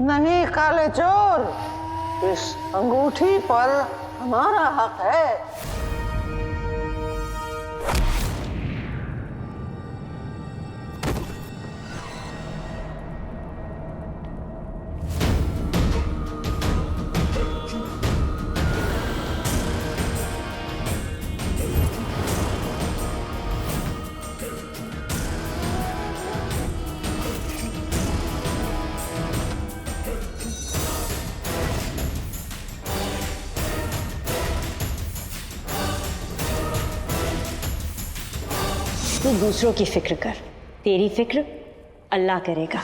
नहीं काले चोर, इस अंगूठी पर हमारा हक है। तू दूसरों की फिक्र कर, तेरी फिक्र अल्लाह करेगा।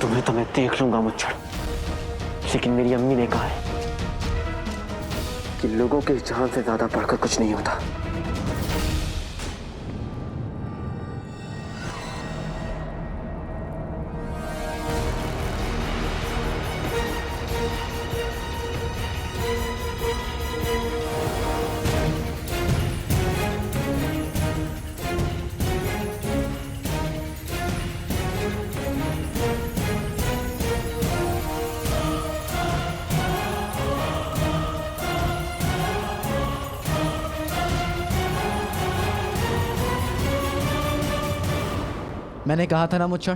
तुम्हें तो मैं देख लूंगा मुच्छड़, लेकिन मेरी अम्मी ने कहा है कि लोगों की जान से ज्यादा बढ़कर कुछ नहीं होता। मैंने कहा था ना मुच्छड़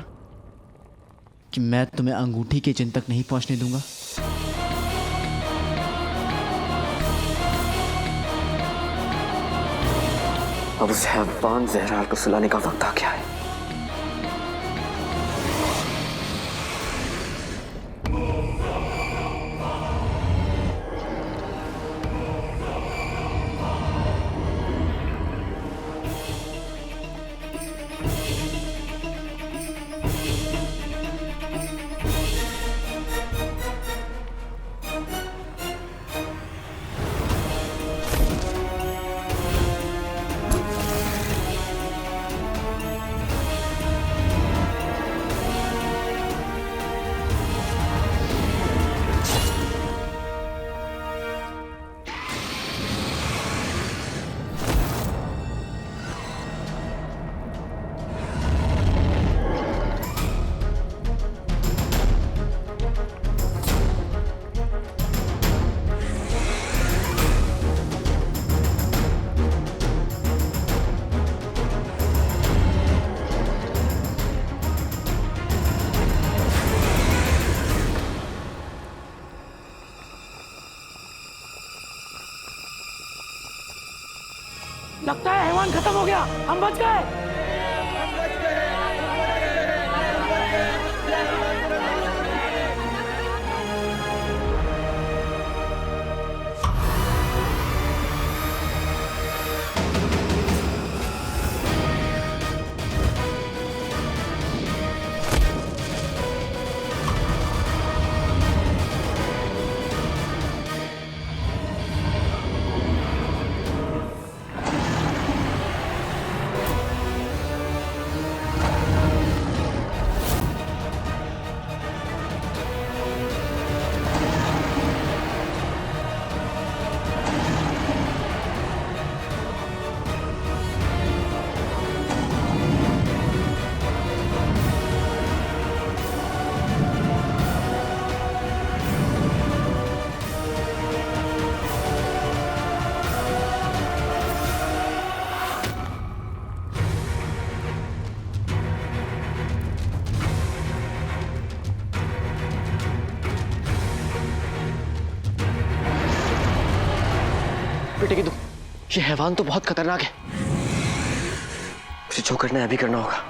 कि मैं तुम्हें अंगूठी के चिन्ह तक नहीं पहुंचने दूंगा। अब उस हैवान जहराल को सुलाने का वक्त आ गया है। लगता है हैवान खत्म हो गया, हम बच गए। बेटे की ये हैवान तो बहुत खतरनाक है। मुझे जो करना है अभी करना होगा।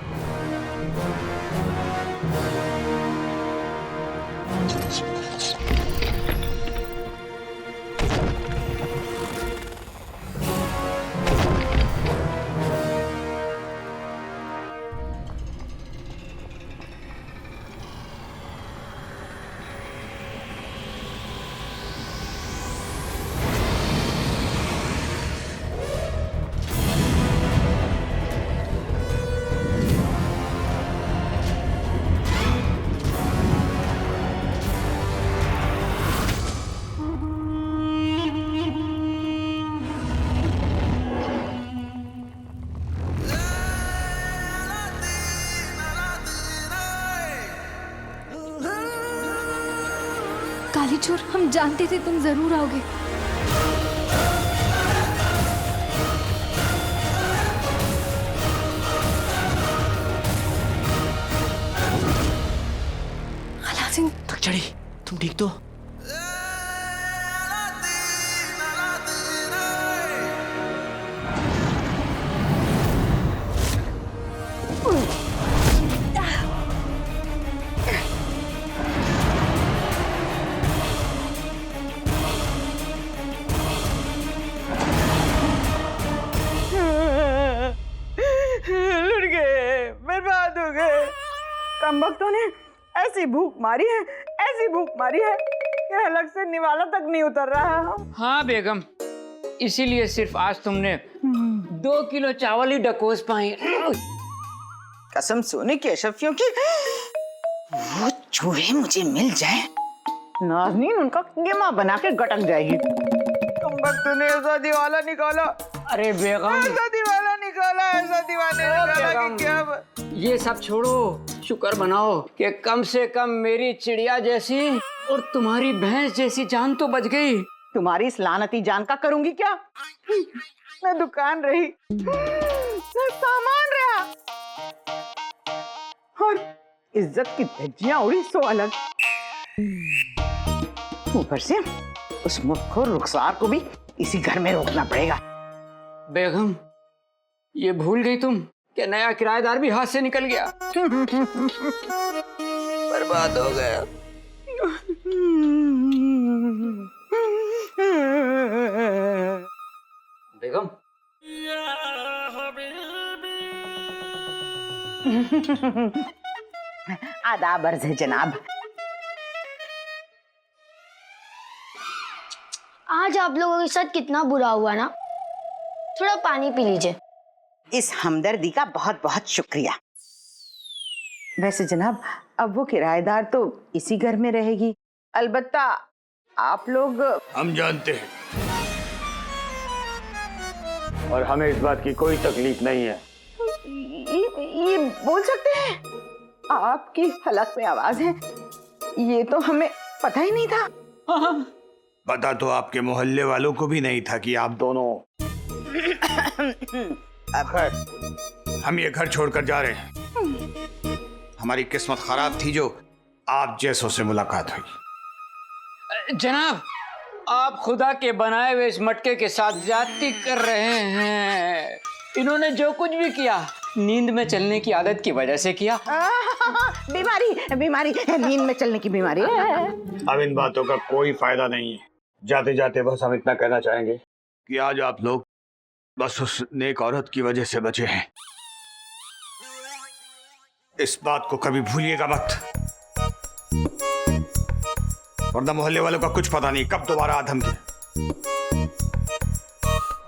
काली चोर, हम जानते थे तुम जरूर आओगे। खाला सिंह, तकचड़ी, तुम ठीक तो? लुट गए, बर्बाद हो गए। कमबख्तों ने ऐसी भूख मारी है, ऐसी भूख मारी है कि हलक से निवाला तक नहीं उतर रहा। हाँ बेगम, इसीलिए सिर्फ आज तुमने 2 किलो चावल ही डकोस पाए। कसम सोने की अशरफियों की, वो चूहे मुझे मिल जाए, नाज़नीन उनका कीमा बना के गटक जाएगी। कमबख्तों ने ऐसा दीवाला निकाला, अरे बेगम, ऐसा दीवाला निकाला, ऐसा दीवाने निकाला कि क्या ये सब छोड़ो, शुक्र मनाओ कि कम से कम मेरी चिड़िया जैसी और तुम्हारी भैंस जैसी जान तो बच गई। तुम्हारी इस लानती जान का करूंगी क्या? न दुकान रही, न सामान रहा, और इज्जत की धज्जियां उड़ी सो अलग। ऊपर से उस मुख्तखोर रुखसार को भी इसी घर में रोकना पड़ेगा। बेगम, ये भूल गई तुम कि नया किराएदार भी हाथ से निकल गया। बर्बाद हो गया। बेगम, आदाब अर्ज़ है जनाब। आज आप लोगों के साथ कितना बुरा हुआ ना। थोड़ा पानी पी लीजिए। इस हमदर्दी का बहुत बहुत शुक्रिया। वैसे जनाब, अब वो किराएदार तो इसी घर में रहेगी, अलबत्ता आप लोग। हम जानते हैं और हमें इस बात की कोई तकलीफ नहीं है। ये बोल सकते हैं? आपकी हलक में आवाज है, ये तो हमें पता ही नहीं था। पता तो आपके मोहल्ले वालों को भी नहीं था कि आप दोनों। खैर, हम ये घर छोड़कर जा रहे हैं। हमारी किस्मत खराब थी जो आप जैसों से मुलाकात हुई। जनाब, आप खुदा के बनाए हुए इस मटके के साथ ज्यादती कर रहे हैं। इन्होंने जो कुछ भी किया नींद में चलने की आदत की वजह से किया। बीमारी नींद में चलने की बीमारी है। अब इन बातों का कोई फायदा नहीं है। जाते जाते बस हम इतना कहना चाहेंगे कि आज आप लोग बस उस नेक औरत की वजह से बचे हैं। इस बात को कभी भूलिएगा मत, वरना मोहल्ले वालों का कुछ पता नहीं कब दोबारा आधम के।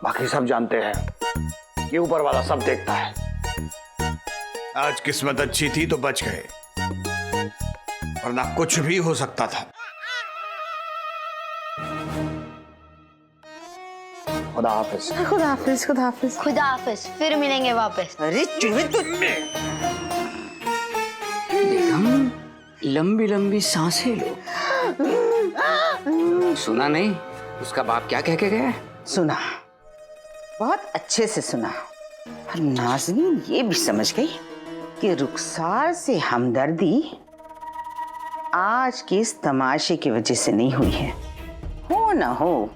बाकी सब जानते हैं कि ऊपर वाला सब देखता है। आज किस्मत अच्छी थी तो बच गए, वरना कुछ भी हो सकता था। खुदा हाफिज। खुदा हाफिज, खुदा हाफिज। खुदा हाफिज, फिर मिलेंगे वापस। अरे चूहे तो बेगम, लंबी लंबी सांसें लो। सुना नहीं उसका बाप क्या कह के गया है? सुना, बहुत अच्छे से सुना। और नाज़नीन ये भी समझ गई कि रुखसार से हमदर्दी आज के इस तमाशे की वजह से नहीं हुई है। हो ना हो,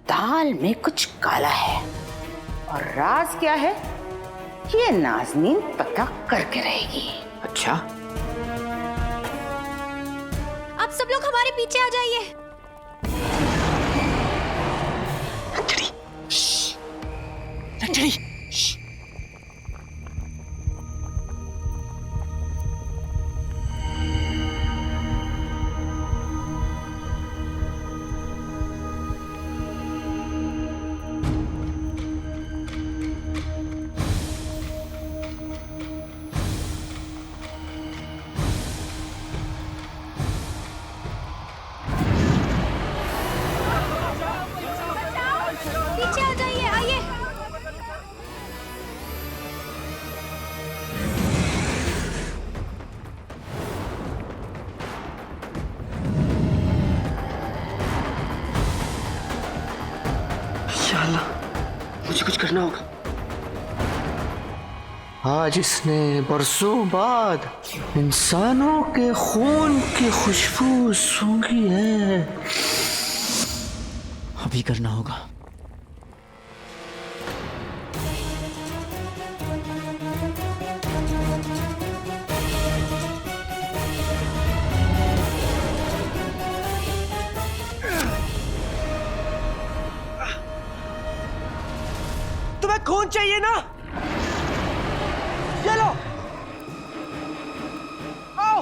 दाल में कुछ काला है, और राज क्या है ये नाज़नीन पता करके रहेगी। अच्छा, आप सब लोग हमारे पीछे आ जाइए। पीछे आ जाइए, आइए। कुछ करना होगा। आज इसने बरसों बाद इंसानों के खून की खुशबू सूंघी है। अभी करना होगा। तुम्हें खून चाहिए ना? ये लो। आओ।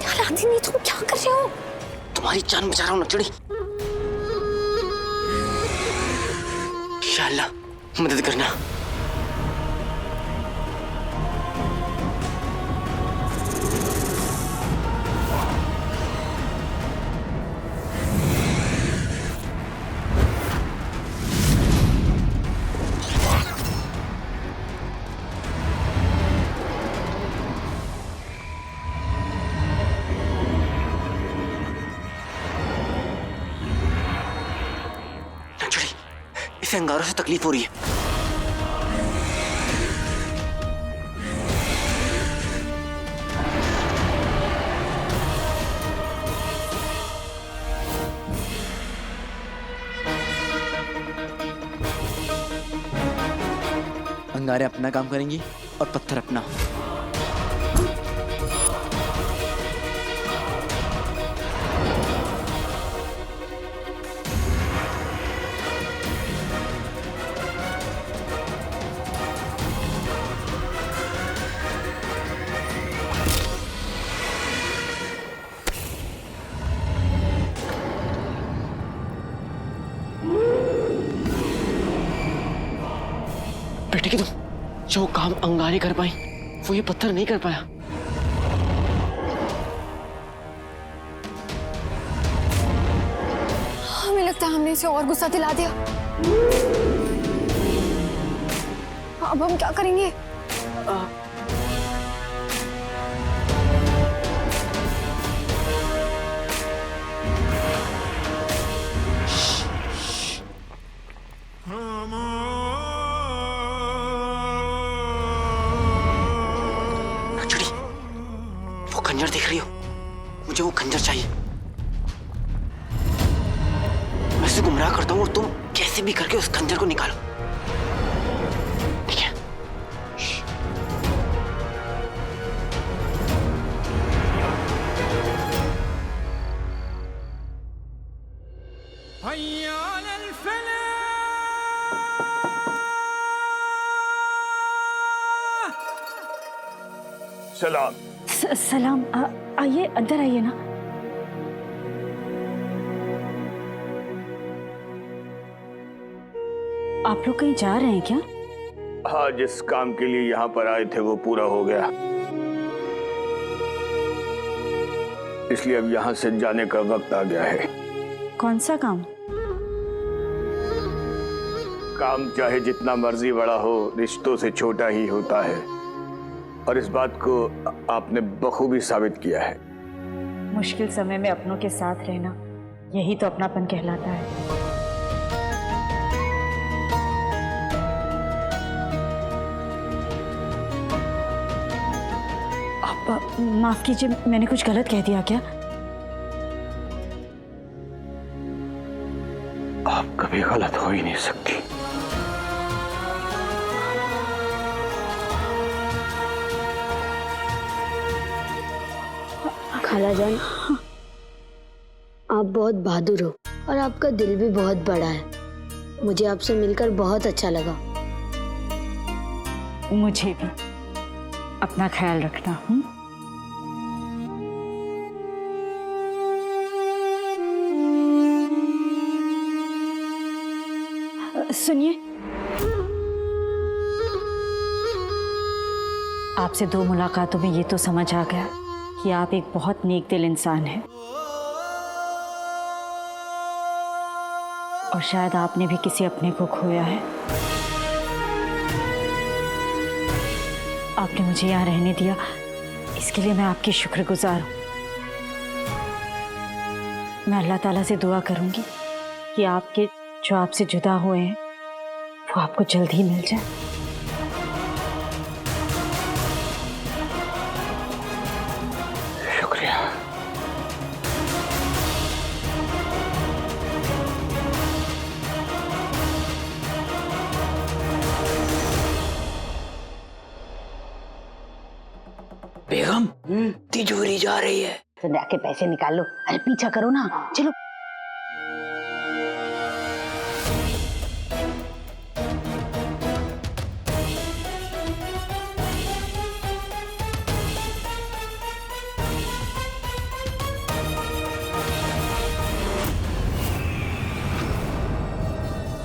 अलादीन, ये तुम क्या कर रहे हो? तुम्हारी जान बचा रहा हूं नचड़ी। इंशाअल्लाह मदद करना। इसे अंगारों से तकलीफ हो रही है। अंगारे अपना काम करेंगी और पत्थर अपना। बेटे की तुम जो काम अंगारे कर पाई वो ये पत्थर नहीं कर पाया। हमें लगता है हमने इसे और गुस्सा दिला दिया। अब हम क्या करेंगे? खंजर देख रही हो? मुझे वो खंजर चाहिए। मैं इसे गुमराह करता हूँ और तुम कैसे भी करके उस खंजर को निकालो, ठीक है? सलाम। सलाम। आइए, अंदर आइए ना। आप लोग कहीं जा रहे हैं क्या? हाँ, जिस काम के लिए यहाँ पर आए थे वो पूरा हो गया, इसलिए अब यहाँ से जाने का वक्त आ गया है। कौन सा काम? काम चाहे जितना मर्जी बड़ा हो, रिश्तों से छोटा ही होता है, और इस बात को आपने बखूबी साबित किया है। मुश्किल समय में अपनों के साथ रहना, यही तो अपनापन कहलाता है। आप माफ कीजिए, मैंने कुछ गलत कह दिया क्या? आप कभी गलत हो ही नहीं सकती। खालाजान, आप बहुत बहादुर हो और आपका दिल भी बहुत बड़ा है। मुझे आपसे मिलकर बहुत अच्छा लगा। मुझे भी। अपना ख्याल रखना। सुनिए, आपसे 2 मुलाकातों में ये तो समझ आ गया कि आप एक बहुत नेक दिल इंसान हैं, और शायद आपने भी किसी अपने को खोया है। आपने मुझे यहाँ रहने दिया इसके लिए मैं आपकी शुक्रगुजार हूँ। मैं अल्लाह ताला से दुआ करूंगी कि आपके जो आपसे जुदा हुए हैं वो आपको जल्द ही मिल जाए। शुक्रिया। बेगम तिजोरी जा रही है। तो जाके पैसे निकाल लो। अरे पीछा करो ना, चलो।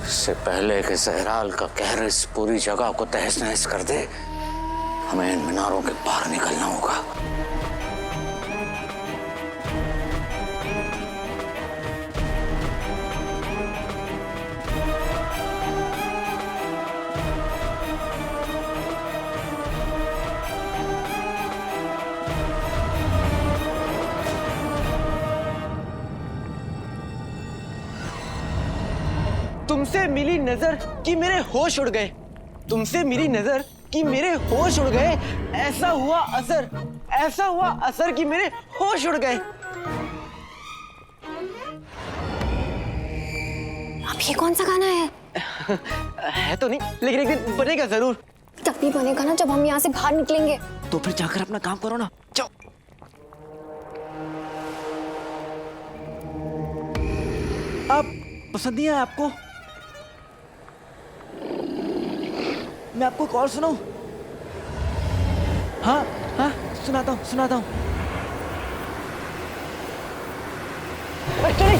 इससे पहले कि सहराल का कहर इस पूरी जगह को तहस नहस कर दे, हमें इन मीनारों के बाहर निकलना होगा। तुमसे मिली नजर कि मेरे होश उड़ गए, तुमसे मिली नजर कि मेरे होश उड़ गए। ऐसा हुआ असर कि मेरे होश उड़ गए। अब ये कौन सा गाना है? है तो नहीं, लेकिन एक दिन बनेगा जरूर। तब भी बनेगा ना जब हम यहाँ से बाहर निकलेंगे। तो फिर जाकर अपना काम करो ना, जाओ। आप पसंद नहीं आया आपको? मैं आपको कॉल सुनाऊं? हाँ हाँ, सुनाता हूँ। चलिए।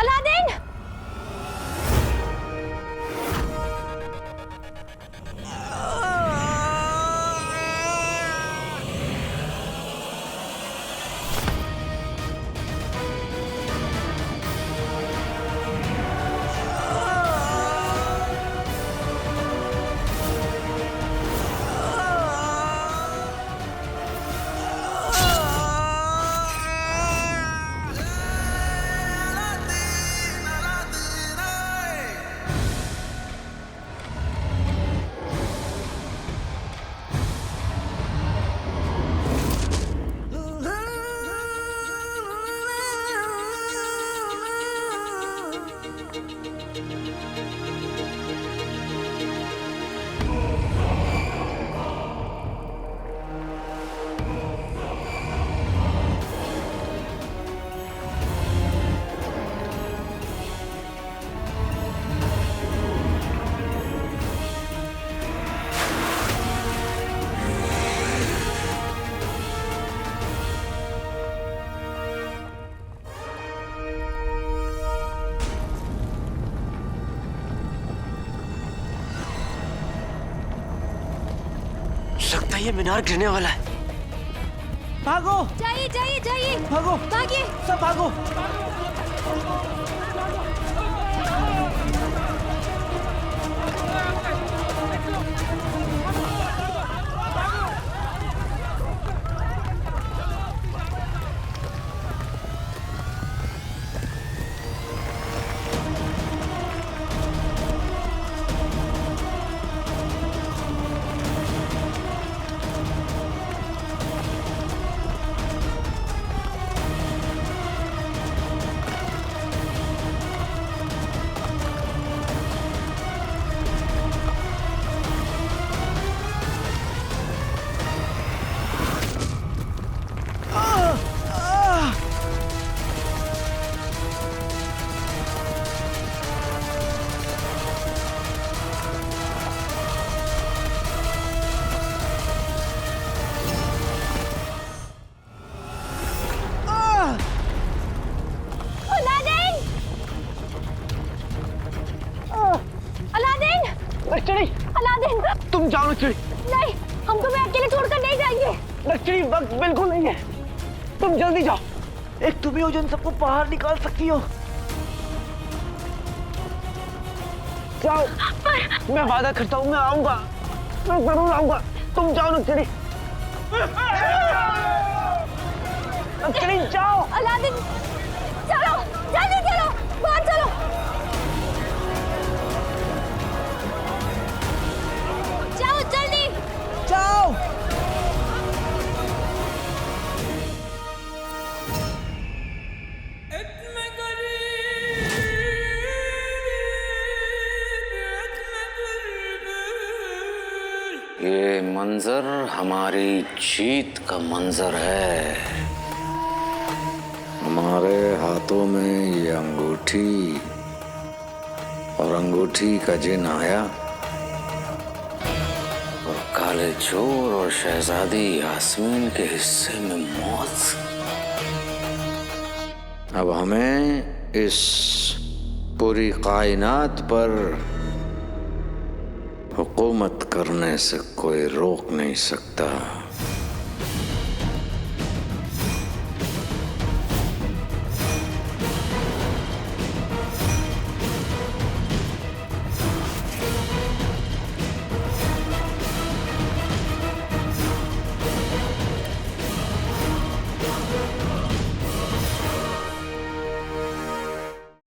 अलादीन! लगता है ये मीनार गिरने वाला है। भागो! जाइए! भागो! भागिए! सब भागो! अलादीन! चिड़ी, अलादीन! तुम जाओ चिड़ी। नहीं, हम तुम्हें अकेले छोड़कर नहीं जाएंगे। नर्सरी वक्त बिल्कुल नहीं है, तुम जल्दी जाओ। एक तुम ही हो जो इन सबको बाहर निकाल सकती हो। जाओ, मैं वादा करता हूँ मैं आऊंगा, मैं जरूर आऊंगा। तुम जाओ नर्सरी, नर्सरी जाओ। अलादीन चलो, जल्दी चलो, बाहर चलो। जाओ जल्दी जाओ। ये मंजर हमारी जीत का मंजर है। हमारे हाथों में ये अंगूठी और अंगूठी का जिन आया और काले चोर और शहजादी यास्मीन के हिस्से में मौत। अब हमें इस पूरी कायनात पर हुकूमत करने से कोई रोक नहीं सकता।